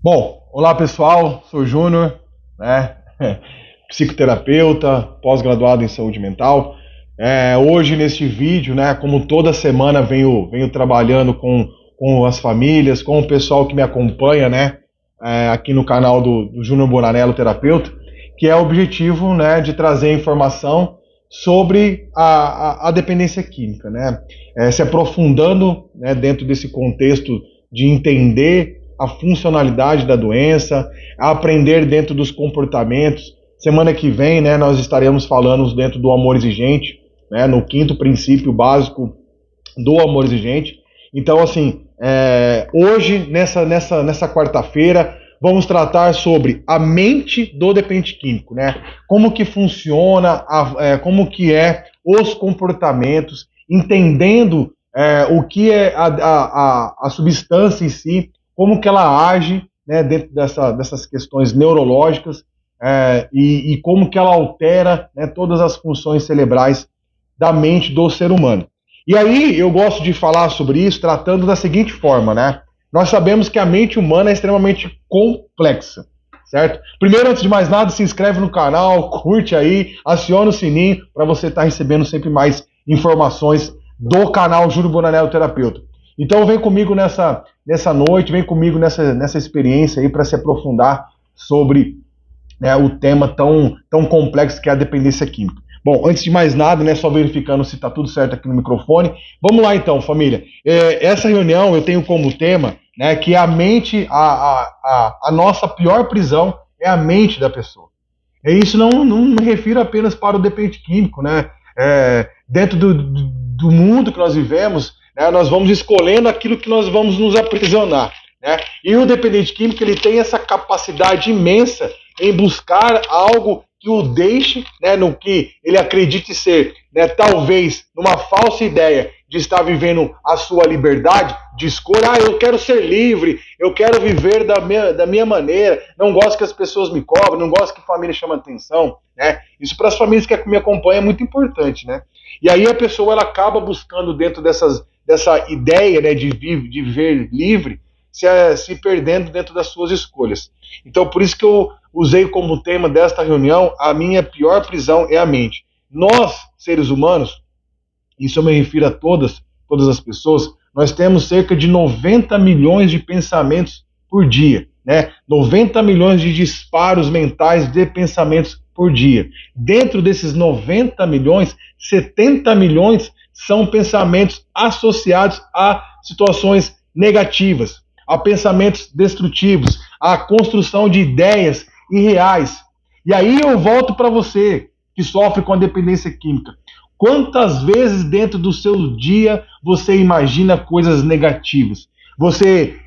Bom, olá pessoal, sou o Júnior, né? Psicoterapeuta, pós-graduado em saúde mental. Hoje neste vídeo, né, como toda semana venho trabalhando com as famílias, com o pessoal que me acompanha, né, aqui no canal do Júnior Bonanello Terapeuta, que é o objetivo, né, de trazer informação sobre a dependência química, né, se aprofundando, né, dentro desse contexto de entender a funcionalidade da doença, a aprender dentro dos comportamentos. Semana que vem, né, nós estaremos falando dentro do amor exigente, né, no quinto princípio básico do amor exigente. Então, assim, hoje, nessa quarta-feira, vamos tratar sobre a mente do dependente químico, né? Como que funciona, como que é os comportamentos, entendendo o que é a substância em si, como que ela age, né, dentro dessas questões neurológicas, e como que ela altera, né, todas as funções cerebrais da mente do ser humano. E aí eu gosto de falar sobre isso tratando da seguinte forma, né? Nós sabemos que a mente humana é extremamente complexa, certo? Primeiro, antes de mais nada, se inscreve no canal, curte aí, aciona o sininho para você estar recebendo sempre mais informações do canal Júnior Bonanello Terapeuta. Então vem comigo nessa noite, vem comigo nessa experiência aí para se aprofundar sobre, né, o tema tão complexo que é a dependência química. Bom, antes de mais nada, né, só verificando se está tudo certo aqui no microfone. Vamos lá então, família. Essa reunião eu tenho como tema, né, que a mente, a nossa pior prisão é a mente da pessoa. E isso não me refiro apenas para o dependente químico, né? Dentro do mundo que nós vivemos, né, nós vamos escolhendo aquilo que nós vamos nos aprisionar, né? E o dependente químico, ele tem essa capacidade imensa em buscar algo que o deixe, né, no que ele acredite ser, né, talvez numa falsa ideia de estar vivendo a sua liberdade de escolha. Eu quero ser livre, eu quero viver da minha maneira, não gosto que as pessoas me cobrem, não gosto que a família chame atenção, né? Isso para as famílias que me acompanham é muito importante, né? E aí a pessoa ela acaba buscando dentro dessa ideia, né, de viver livre, se perdendo dentro das suas escolhas. Então, por isso que eu usei como tema desta reunião, a minha pior prisão é a mente. Nós, seres humanos, isso eu me refiro a todas as pessoas, nós temos cerca de 90 milhões de pensamentos por dia, né? 90 milhões de disparos mentais de pensamentos por dia. Dentro desses 90 milhões, 70 milhões são pensamentos associados a situações negativas, a pensamentos destrutivos, a construção de ideias irreais. E aí eu volto para você que sofre com a dependência química. Quantas vezes dentro do seu dia você imagina coisas negativas? Você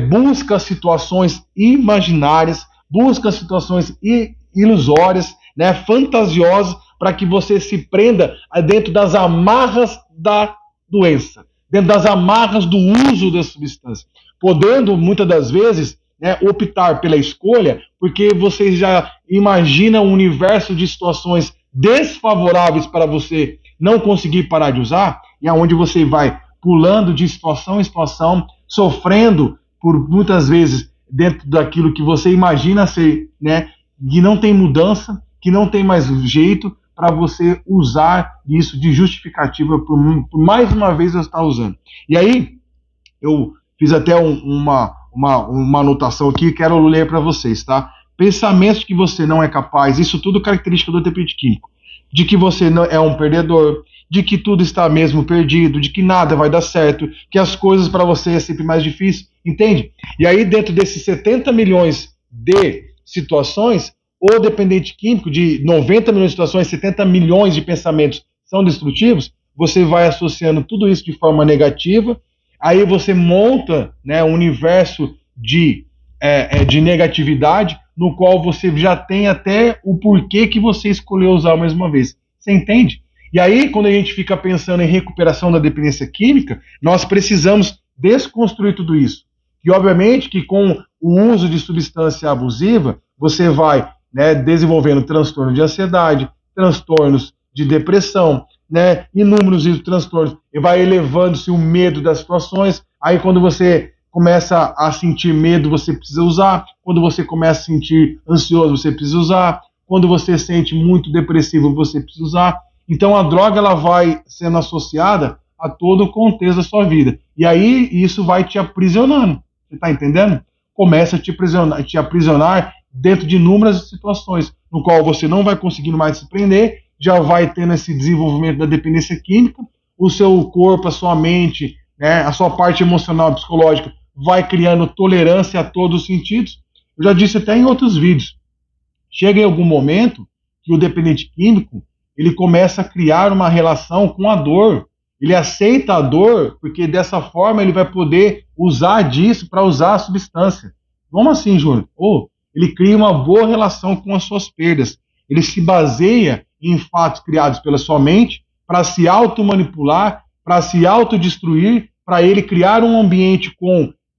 busca situações imaginárias, busca situações ilusórias, né, fantasiosas, para que você se prenda dentro das amarras da doença, dentro das amarras do uso da substância, podendo muitas das vezes, né, optar pela escolha, porque você já imagina um universo de situações desfavoráveis para você não conseguir parar de usar, e aonde você vai pulando de situação em situação, sofrendo por muitas vezes dentro daquilo que você imagina ser, né, que não tem mudança, que não tem mais jeito, para você usar isso de justificativa por mais uma vez eu estar usando. E aí, eu fiz até uma anotação aqui, quero ler para vocês, tá? Pensamentos que você não é capaz, isso tudo característica do dependente químico, de que você não é um perdedor, de que tudo está mesmo perdido, de que nada vai dar certo, que as coisas para você é sempre mais difícil, entende? E aí, dentro desses 70 milhões de situações, o dependente químico, de 90 milhões de situações, 70 milhões de pensamentos são destrutivos, você vai associando tudo isso de forma negativa, aí você monta, né, um universo de negatividade, no qual você já tem até o porquê que você escolheu usar mais uma vez. Você entende? E aí, quando a gente fica pensando em recuperação da dependência química, nós precisamos desconstruir tudo isso. E, obviamente, que com o uso de substância abusiva, você vai, né, desenvolvendo transtorno de ansiedade, transtornos de depressão, né, inúmeros transtornos, e vai elevando-se o medo das situações. Aí, quando você começa a sentir medo, você precisa usar. Quando você começa a sentir ansioso, você precisa usar. Quando você sente muito depressivo, você precisa usar. Então a droga ela vai sendo associada a todo o contexto da sua vida. E aí isso vai te aprisionando. Você está entendendo? Começa a te aprisionar dentro de inúmeras situações, no qual você não vai conseguindo mais se prender, já vai tendo esse desenvolvimento da dependência química, o seu corpo, a sua mente, né, a sua parte emocional e psicológica vai criando tolerância a todos os sentidos. Eu já disse até em outros vídeos, chega em algum momento que o dependente químico ele começa a criar uma relação com a dor. Ele aceita a dor porque dessa forma ele vai poder usar disso para usar a substância. Como assim, Júnior? Ele cria uma boa relação com as suas perdas. Ele se baseia em fatos criados pela sua mente para se automanipular, para se autodestruir, para ele criar um ambiente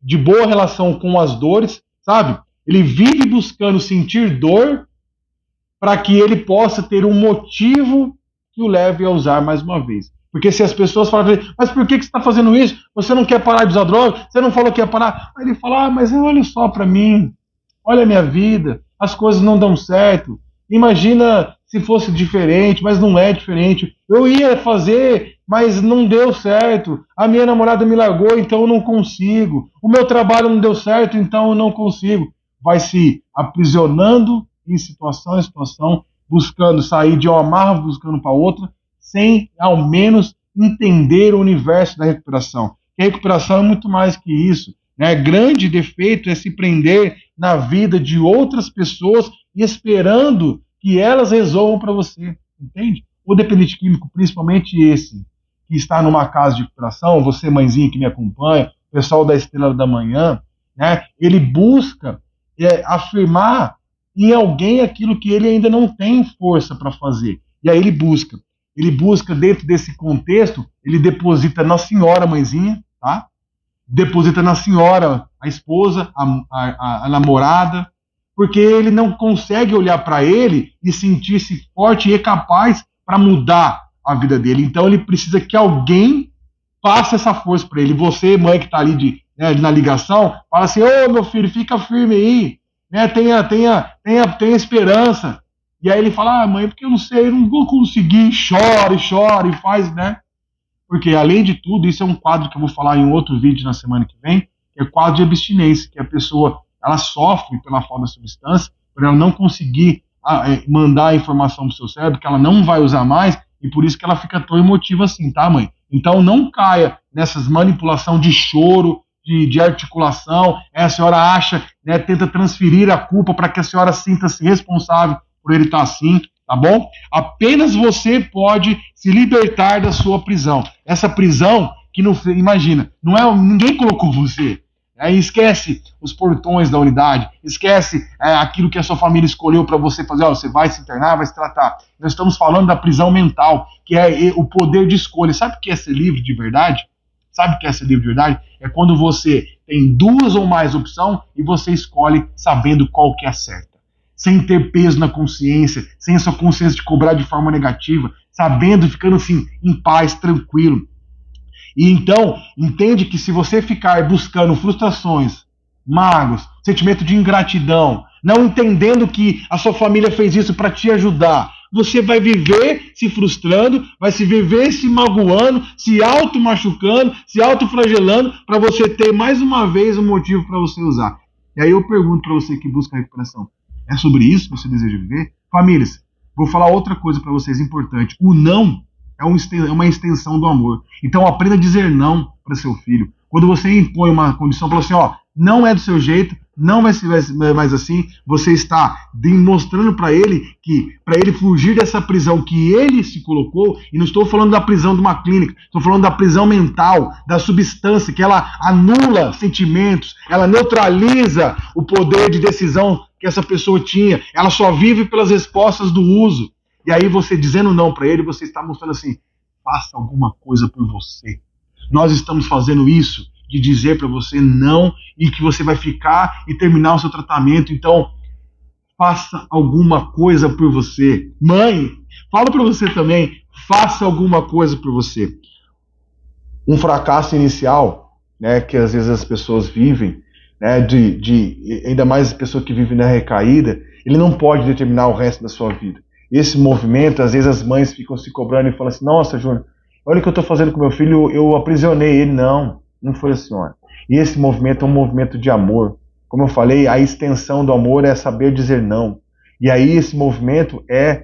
de boa relação com as dores, sabe? Ele vive buscando sentir dor para que ele possa ter um motivo que o leve a usar mais uma vez. Porque se as pessoas falam, mas por que você está fazendo isso? Você não quer parar de usar droga? Você não falou que ia parar? Aí ele fala, mas olha só para mim, olha a minha vida, as coisas não dão certo. Imagina se fosse diferente, mas não é diferente. Eu ia fazer, mas não deu certo. A minha namorada me largou, então eu não consigo. O meu trabalho não deu certo, então eu não consigo. Vai se aprisionando em situação em situação, buscando sair de uma amarra, buscando para outra, sem ao menos entender o universo da recuperação. E a recuperação é muito mais que isso. Né? Grande defeito é se prender na vida de outras pessoas e esperando que elas resolvam para você, entende? O dependente químico, principalmente esse que está numa casa de recuperação, você mãezinha que me acompanha, o pessoal da Estrela da Manhã, né? Ele busca afirmar em alguém aquilo que ele ainda não tem força para fazer. E aí ele busca dentro desse contexto, ele deposita na senhora mãezinha, tá? Deposita na senhora, a esposa, a namorada, porque ele não consegue olhar para ele e sentir-se forte e capaz para mudar a vida dele. Então ele precisa que alguém passe essa força para ele. Você, mãe que está ali na ligação, fala assim, meu filho, fica firme aí, né? tenha esperança. E aí ele fala, mãe, porque eu não sei, eu não vou conseguir, chora e faz, né? Porque, além de tudo, isso é um quadro que eu vou falar em outro vídeo na semana que vem, que é o quadro de abstinência, que a pessoa ela sofre pela falta da substância, por ela não conseguir mandar a informação para o seu cérebro, que ela não vai usar mais, e por isso que ela fica tão emotiva assim, tá, mãe? Então não caia nessas manipulação de choro, de articulação, a senhora acha, né, tenta transferir a culpa para que a senhora sinta-se responsável por ele estar assim, tá bom? Apenas você pode se libertar da sua prisão. Essa prisão que não, imagina, não é ninguém colocou você. Aí esquece os portões da unidade, esquece aquilo que a sua família escolheu para você fazer. Você vai se internar, vai se tratar. Nós estamos falando da prisão mental, que é o poder de escolha. Sabe o que é ser livre de verdade? Sabe o que é ser livre de verdade? É quando você tem duas ou mais opções e você escolhe sabendo qual que é a certa. Sem ter peso na consciência, sem a sua consciência de cobrar de forma negativa, sabendo, ficando assim, em paz, tranquilo. E então, entende que se você ficar buscando frustrações, mágoas, sentimento de ingratidão, não entendendo que a sua família fez isso para te ajudar, você vai viver se frustrando, vai se viver se magoando, se auto-machucando, se auto-flagelando, para você ter mais uma vez um motivo para você usar. E aí eu pergunto para você que busca a recuperação, é sobre isso que você deseja viver? Famílias, vou falar outra coisa para vocês importante. O não é uma extensão do amor. Então aprenda a dizer não para seu filho. Quando você impõe uma condição, fala assim, não é do seu jeito, não vai ser mais assim, você está demonstrando para ele que, para ele fugir dessa prisão que ele se colocou, e não estou falando da prisão de uma clínica, estou falando da prisão mental, da substância, que ela anula sentimentos, ela neutraliza o poder de decisão que essa pessoa tinha, ela só vive pelas respostas do uso. E aí você dizendo não para ele, você está mostrando assim, faça alguma coisa por você. Nós estamos fazendo isso, de dizer para você não, e que você vai ficar e terminar o seu tratamento. Então, faça alguma coisa por você. Mãe, falo para você também, faça alguma coisa por você. Um fracasso inicial, né, que às vezes as pessoas vivem, né, ainda mais as pessoas que vivem na recaída, ele não pode determinar o resto da sua vida. Esse movimento, às vezes as mães ficam se cobrando e falam assim, nossa, Júnior, olha o que eu estou fazendo com meu filho, eu aprisionei ele. Não, não foi assim, ó. E esse movimento é um movimento de amor. Como eu falei, a extensão do amor é saber dizer não. E aí esse movimento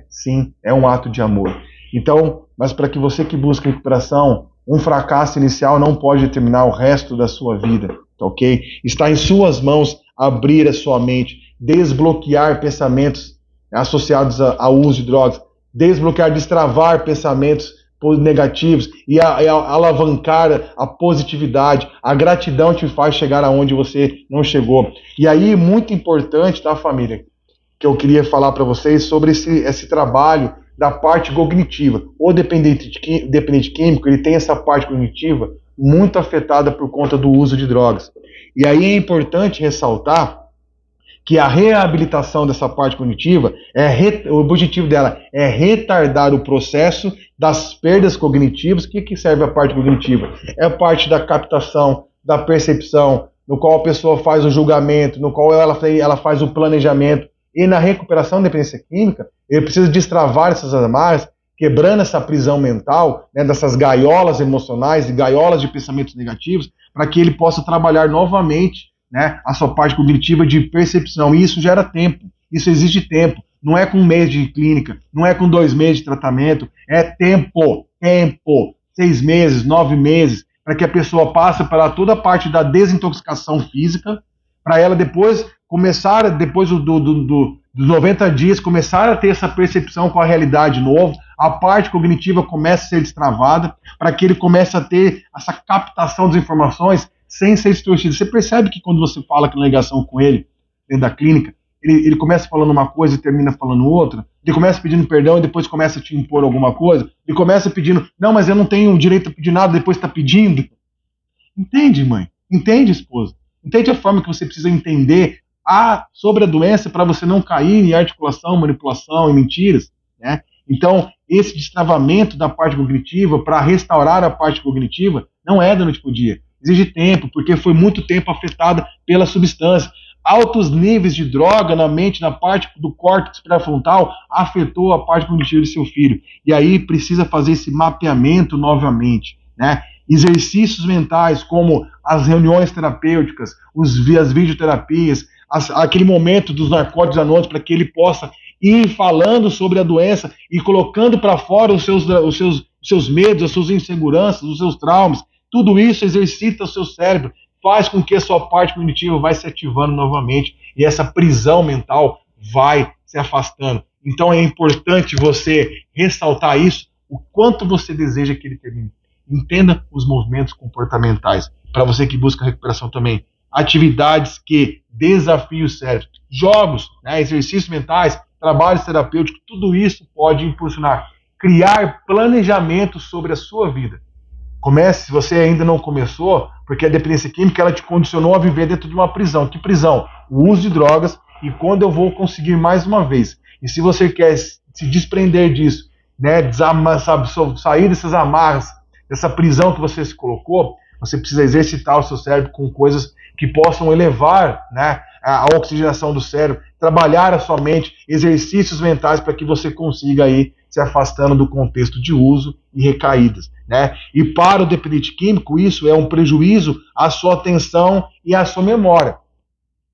sim, é um ato de amor. Então, mas para que você que busca recuperação, um fracasso inicial não pode determinar o resto da sua vida, tá ok? Está em suas mãos abrir a sua mente, desbloquear pensamentos associados ao uso de drogas, desbloquear, destravar pensamentos negativos e alavancar a positividade. A gratidão te faz chegar aonde você não chegou. E aí, muito importante, tá, família, que eu queria falar para vocês sobre esse trabalho da parte cognitiva. O dependente químico, ele tem essa parte cognitiva muito afetada por conta do uso de drogas. E aí é importante ressaltar que a reabilitação dessa parte cognitiva, o objetivo dela é retardar o processo das perdas cognitivas. O que serve a parte cognitiva? É a parte da captação, da percepção, no qual a pessoa faz o julgamento, no qual ela faz o planejamento. E na recuperação da dependência química, ele precisa destravar essas amarras, quebrando essa prisão mental, né, dessas gaiolas emocionais e gaiolas de pensamentos negativos, para que ele possa trabalhar novamente, né, a sua parte cognitiva de percepção. E isso gera tempo, isso exige tempo. Não é com 1 mês de clínica, não é com 2 meses de tratamento, é tempo, 6 meses, 9 meses, para que a pessoa passe para toda a parte da desintoxicação física, para ela depois começar, depois dos 90 dias, começar a ter essa percepção com a realidade novo, a parte cognitiva começa a ser destravada, para que ele comece a ter essa captação das informações sem ser distorcido. Você percebe que quando você fala aquela ligação com ele, dentro da clínica, ele começa falando uma coisa e termina falando outra, ele começa pedindo perdão e depois começa a te impor alguma coisa, ele começa pedindo, não, mas eu não tenho direito a pedir nada, depois está pedindo. Entende, mãe? Entende, esposa? Entende a forma que você precisa entender sobre a doença para você não cair em articulação, manipulação e mentiras, né? Então, esse destravamento da parte cognitiva para restaurar a parte cognitiva não é da noite para o dia. Exige tempo, porque foi muito tempo afetada pela substância. Altos níveis de droga na mente, na parte do córtex pré-frontal, afetou a parte cognitiva de seu filho. E aí precisa fazer esse mapeamento novamente, né? Exercícios mentais, como as reuniões terapêuticas, as videoterapias, aquele momento dos narcóticos anônimos, para que ele possa ir falando sobre a doença e colocando para fora os seus medos, as suas inseguranças, os seus traumas. Tudo isso exercita o seu cérebro, faz com que a sua parte cognitiva vai se ativando novamente e essa prisão mental vai se afastando. Então é importante você ressaltar isso, o quanto você deseja que ele termine. Entenda os movimentos comportamentais. Para você que busca recuperação também, atividades que desafiam o cérebro, jogos, né, exercícios mentais, trabalhos terapêuticos, tudo isso pode impulsionar. Criar planejamento sobre a sua vida. Comece, se você ainda não começou, porque a dependência química ela te condicionou a viver dentro de uma prisão. Que prisão? O uso de drogas. E quando eu vou conseguir mais uma vez? E se você quer se desprender disso, né, sair dessas amarras, dessa prisão que você se colocou, você precisa exercitar o seu cérebro com coisas que possam elevar, né, a oxigenação do cérebro, trabalhar a sua mente, exercícios mentais para que você consiga ir se afastando do contexto de uso e recaídas, né? E para o dependente químico, isso é um prejuízo à sua atenção e à sua memória.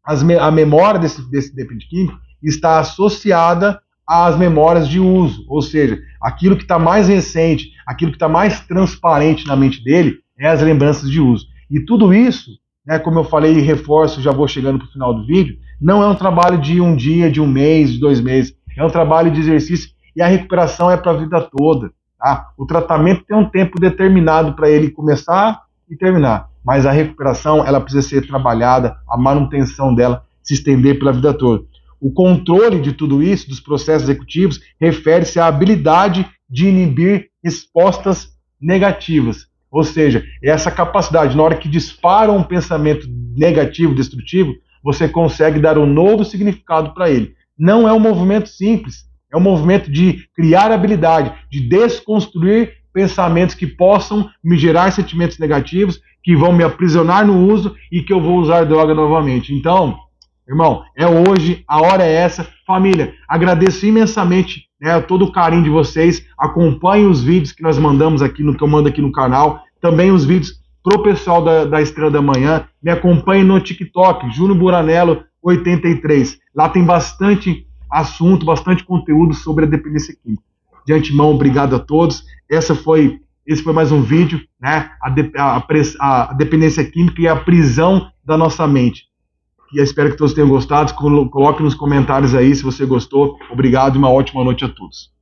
A memória desse dependente químico está associada às memórias de uso, ou seja, aquilo que está mais recente, aquilo que está mais transparente na mente dele é as lembranças de uso. E tudo isso, né, como eu falei e reforço, já vou chegando para o final do vídeo, não é um trabalho de um dia, de um mês, de 2 meses, é um trabalho de exercício e a recuperação é para a vida toda. Tá? O tratamento tem um tempo determinado para ele começar e terminar, mas a recuperação ela precisa ser trabalhada, a manutenção dela se estender pela vida toda. O controle de tudo isso, dos processos executivos, refere-se à habilidade de inibir respostas negativas. Ou seja, é essa capacidade, na hora que dispara um pensamento negativo, destrutivo, você consegue dar um novo significado para ele. Não é um movimento simples, é um movimento de criar habilidade, de desconstruir pensamentos que possam me gerar sentimentos negativos, que vão me aprisionar no uso e que eu vou usar droga novamente. Então, irmão, é hoje, a hora é essa. Família, agradeço imensamente, né, todo o carinho de vocês. Acompanhem os vídeos que nós mandamos aqui, que eu mando aqui no canal. Também os vídeos pro pessoal da Estrela da Manhã. Me acompanhem no TikTok, Júnior Buranello 83. Lá tem bastante assunto, bastante conteúdo sobre a dependência química. De antemão, obrigado a todos. Esse foi mais um vídeo, né? A dependência química e a prisão da nossa mente. E eu espero que todos tenham gostado. Coloque nos comentários aí se você gostou. Obrigado e uma ótima noite a todos.